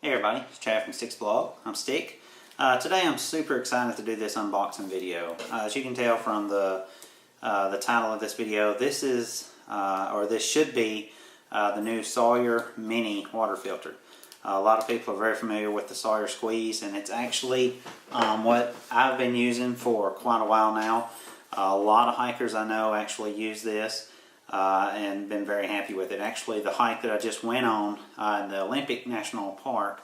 Hey everybody, it's Chad from Stick's Blog. I'm Stick. Today I'm super excited to do this unboxing video. As you can tell from the title of this video, this is, or this should be, the new Sawyer Mini water filter. A lot of people are very familiar with the Sawyer Squeeze, and it's actually what I've been using for quite a while now. A lot of hikers I know actually use this and been very happy with it. Actually, the hike that I just went on in the Olympic National Park,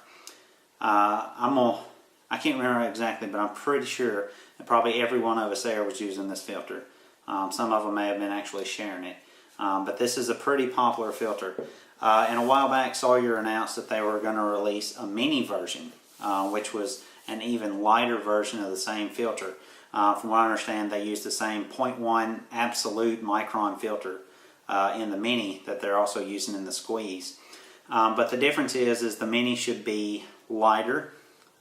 I can't remember exactly, but I'm pretty sure that probably every one of us there was using this filter. Some of them may have been actually sharing it. But this is a pretty popular filter. And a while back, Sawyer announced that they were going to release a mini version, which was an even lighter version of the same filter. From what I understand, they used the same 0.1 absolute micron filter in the mini that they're also using in the Squeeze. But the difference is the mini should be lighter,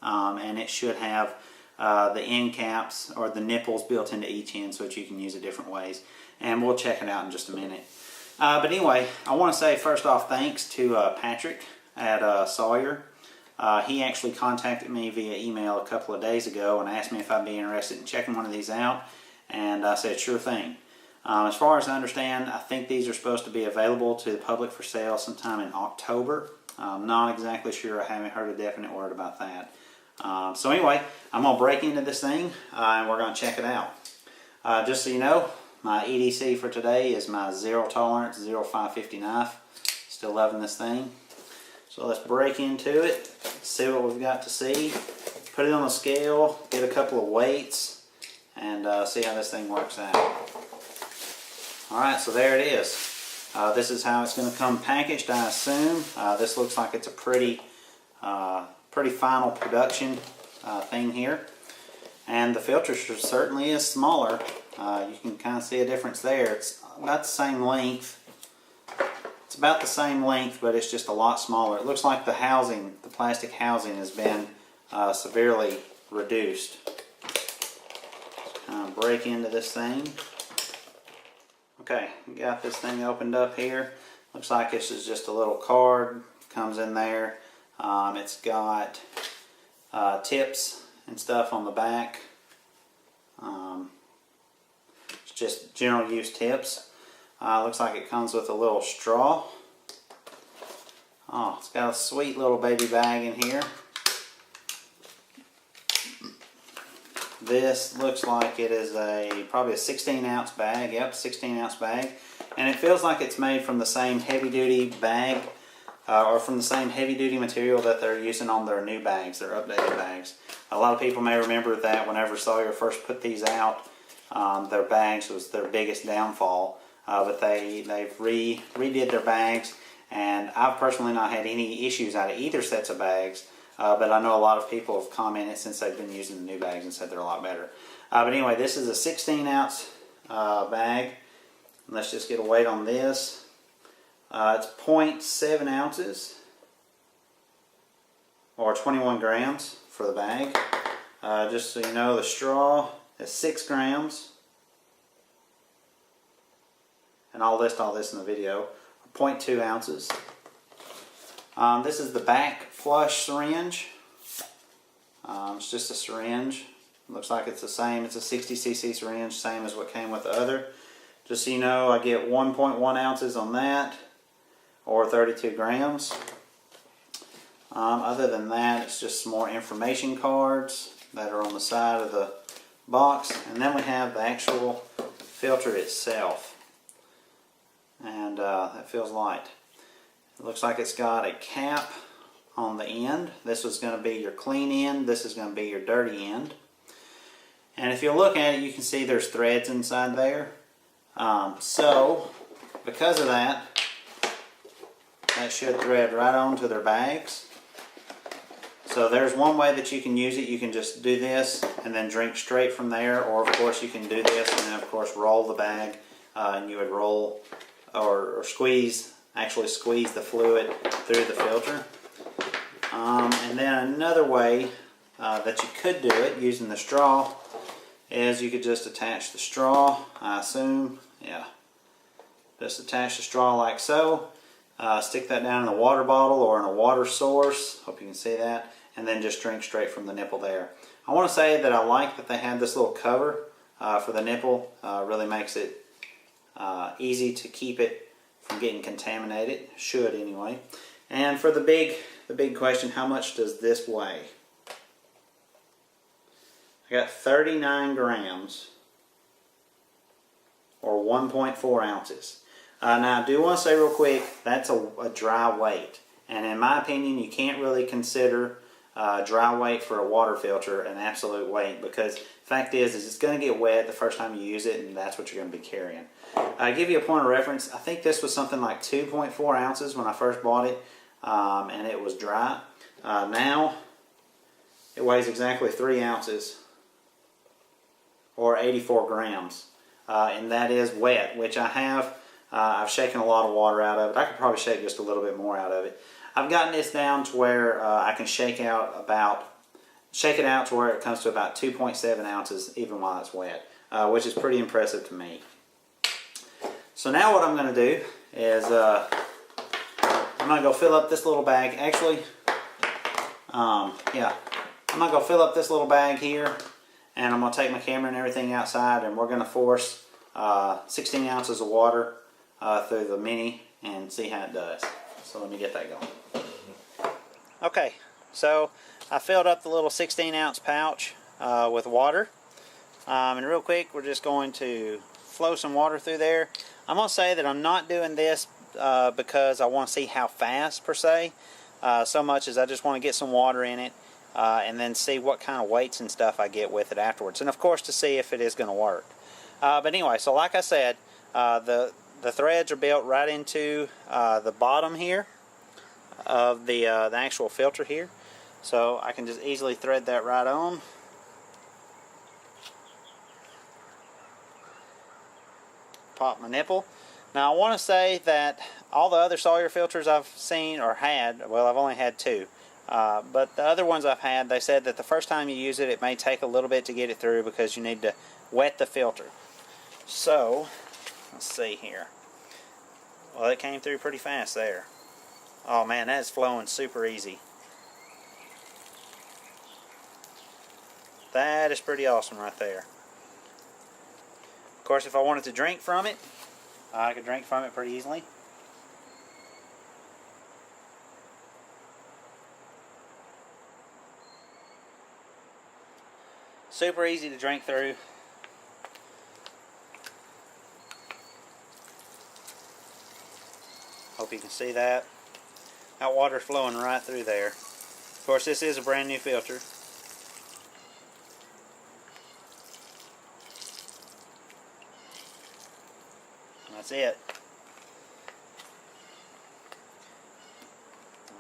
and it should have the end caps or the nipples built into each end so that you can use it different ways. And we'll check it out in just a minute. But anyway, I want to say first off thanks to Patrick at Sawyer. He actually contacted me via email a couple of days ago and asked me if I'd be interested in checking one of these out, and I said sure thing. As far as I understand, I think these are supposed to be available to the public for sale sometime in October. I'm not exactly sure. I haven't heard a definite word about that. So anyway, I'm going to break into this thing and we're going to check it out. Just so you know, my EDC for today is my Zero Tolerance 0550 knife. Still loving this thing. So let's break into it, see what we've got to see, put it on a scale, get a couple of weights, and see how this thing works out. Alright, so there it is. This is how it's going to come packaged, I assume. This looks like it's a pretty final production thing here. And the filter certainly is smaller. You can kind of see a difference there. It's about the same length. It's about the same length, but it's just a lot smaller. It looks like the housing, the plastic housing, has been severely reduced. Kind of break into this thing. Okay, got this thing opened up here. Looks like this is just a little card. Comes in there. It's got tips and stuff on the back. It's just general use tips. Looks like it comes with a little straw. Oh, it's got a sweet little baby bag in here. This looks like it is probably a 16-ounce bag. Yep, 16-ounce bag. And it feels like it's made from the same heavy-duty bag or from the same heavy-duty material that they're using on their new bags, their updated bags. A lot of people may remember that whenever Sawyer first put these out, their bags was their biggest downfall. But they've redid their bags, and I've personally not had any issues out of either sets of bags. But I know a lot of people have commented since they've been using the new bags and said they're a lot better. But anyway, this is a 16-ounce bag. Let's just get a weight on this. It's 0.7 ounces or 21 grams for the bag. Just so you know, the straw is 6 grams. And I'll list all this in the video. 0.2 ounces. This is the back flush syringe. It's just a syringe. Looks like it's the same. It's a 60cc syringe, same as what came with the other. Just so you know, I get 1.1 ounces on that, or 32 grams. Other than that, it's just some more information cards that are on the side of the box. And then we have the actual filter itself. And that feels light. It looks like it's got a cap on the end. This is going to be your clean end. This is going to be your dirty end. And if you look at it, you can see there's threads inside there. So, because of that, that should thread right onto their bags. So there's one way that you can use it. You can just do this and then drink straight from there. Or of course you can do this and then of course roll the bag. And you would roll or squeeze, actually squeeze the fluid through the filter. And then another way that you could do it using the straw is you could just attach the straw, I assume, yeah. Just attach the straw like so. Stick that down in a water bottle or in a water source. Hope you can see that. And then just drink straight from the nipple there. I want to say that I like that they have this little cover for the nipple. Really makes it easy to keep it from getting contaminated. Should anyway. And for the big question, how much does this weigh? I got 39 grams or 1.4 ounces. Now I do want to say real quick, that's a dry weight. And in my opinion, you can't really consider dry weight for a water filter an absolute weight, because the fact is it's going to get wet the first time you use it, and that's what you're going to be carrying. I'll give you a point of reference. I think this was something like 2.4 ounces when I first bought it, and it was dry. Now it weighs exactly 3 ounces or 84 grams, and that is wet, which I have. I've shaken a lot of water out of it. I could probably shake just a little bit more out of it. I've gotten this down to where I can shake it out to where it comes to about 2.7 ounces even while it's wet, which is pretty impressive to me. So now what I'm going to do is I'm going to go fill up this little bag. Actually, yeah, I'm going to go fill up this little bag here, and I'm going to take my camera and everything outside, and we're going to force 16 ounces of water through the Mini and see how it does. So let me get that going. Okay, so I filled up the little 16-ounce pouch with water. And real quick, we're just going to flow some water through there. I'm going to say that I'm not doing this because I want to see how fast, per se, so much as I just want to get some water in it and then see what kind of weights and stuff I get with it afterwards. And of course to see if it is going to work. But anyway, so like I said, the threads are built right into the bottom here of the actual filter here. So I can just easily thread that right on. Pop my nipple. Now I want to say that all the other Sawyer filters I've seen or had, well, I've only had 2, but the other ones I've had, they said that the first time you use it, it may take a little bit to get it through because you need to wet the filter. So let's see here. Well, it came through pretty fast there. Oh man, that's flowing super easy. That is pretty awesome right there. Of course, if I wanted to drink from it, I could drink from it pretty easily. Super easy to drink through. Hope you can see that. That water's flowing right through there. Of course, this is a brand new filter. And that's it.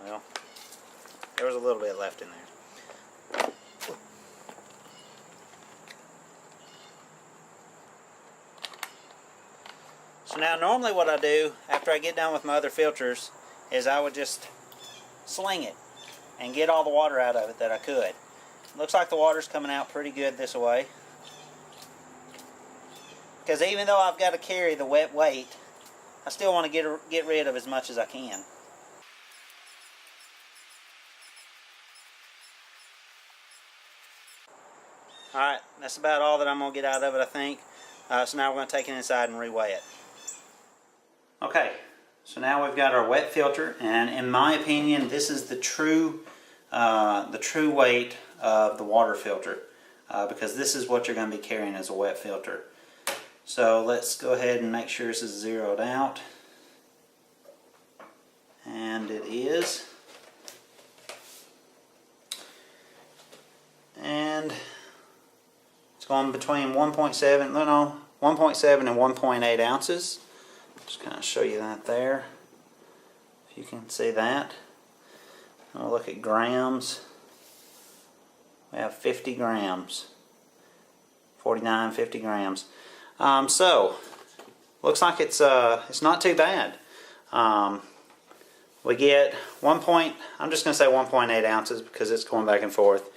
Well, there was a little bit left in there. So now normally what I do after I get done with my other filters is I would just sling it and get all the water out of it that I could. Looks like the water's coming out pretty good this way. Because even though I've got to carry the wet weight, I still want to get rid of as much as I can. Alright, that's about all that I'm going to get out of it, I think. So now we're going to take it inside and reweigh it. Okay, so now we've got our wet filter, and in my opinion, this is the true weight of the water filter, because this is what you're going to be carrying as a wet filter. So let's go ahead and make sure this is zeroed out, and it is. And it's going between 1.7 and 1.8 ounces. Just kind of show you that there, if you can see that. And we'll look at grams. We have 50 grams, 49, 50 grams. So looks like it's not too bad. We get I'm just going to say 1.8 ounces because it's going back and forth.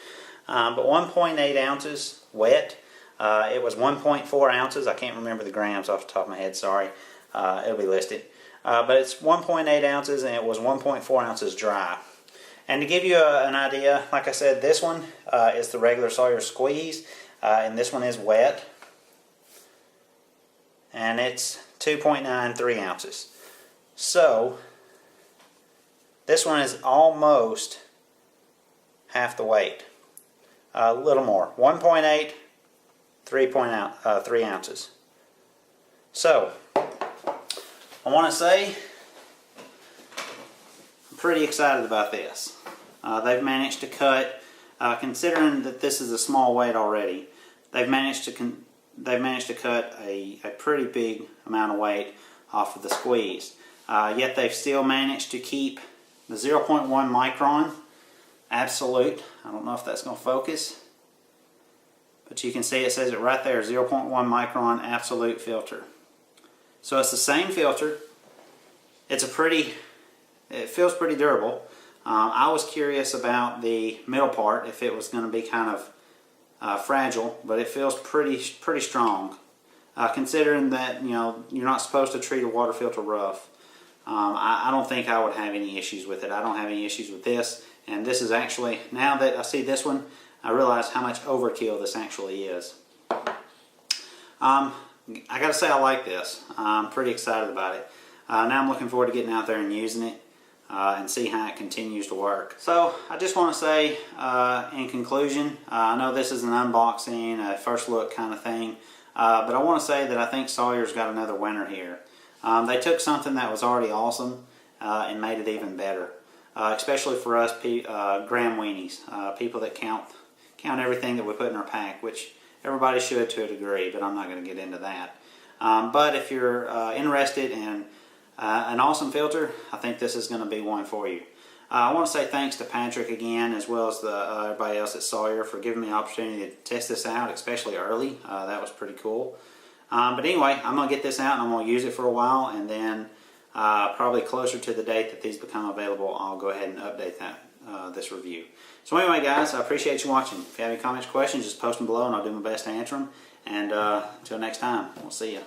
But 1.8 ounces wet. It was 1.4 ounces. I can't remember the grams off the top of my head, sorry. It'll be listed. but it's 1.8 ounces and it was 1.4 ounces dry. And to give you an idea, like I said, this one is the regular Sawyer squeeze, and this one is wet, and it's 2.93 ounces. So this one is almost half the weight, a little more, 1.8, 3 ounces. So I want to say I'm pretty excited about this. They've managed to cut, considering that this is a small weight already, they've managed to cut a pretty big amount of weight off of the squeeze. Yet they've still managed to keep the 0.1 micron absolute. I don't know if that's going to focus, but you can see it says it right there, 0.1 micron absolute filter. So it's the same filter. It feels pretty durable. I was curious about the middle part, if it was going to be kind of fragile, but it feels pretty strong. Considering that you're not supposed to treat a water filter rough, I don't think I would have any issues with it. I don't have any issues with this, and this is actually, now that I see this one, I realize how much overkill this actually is. I gotta say I like this. I'm pretty excited about it. Now I'm looking forward to getting out there and using it and see how it continues to work. So I just want to say in conclusion, I know this is an unboxing, a first look kind of thing, but I want to say that I think Sawyer's got another winner here. They took something that was already awesome and made it even better, especially for us gram weenies, people that count everything that we put in our pack, which everybody should to a degree, but I'm not going to get into that. But if you're interested in an awesome filter, I think this is going to be one for you. I want to say thanks to Patrick again, as well as everybody else at Sawyer, for giving me the opportunity to test this out, especially early. That was pretty cool. But anyway, I'm going to get this out and I'm going to use it for a while, and then probably closer to the date that these become available, I'll go ahead and update this review. So anyway, guys, I appreciate you watching. If you have any comments or questions, just post them below and I'll do my best to answer them. And until next time, we'll see you.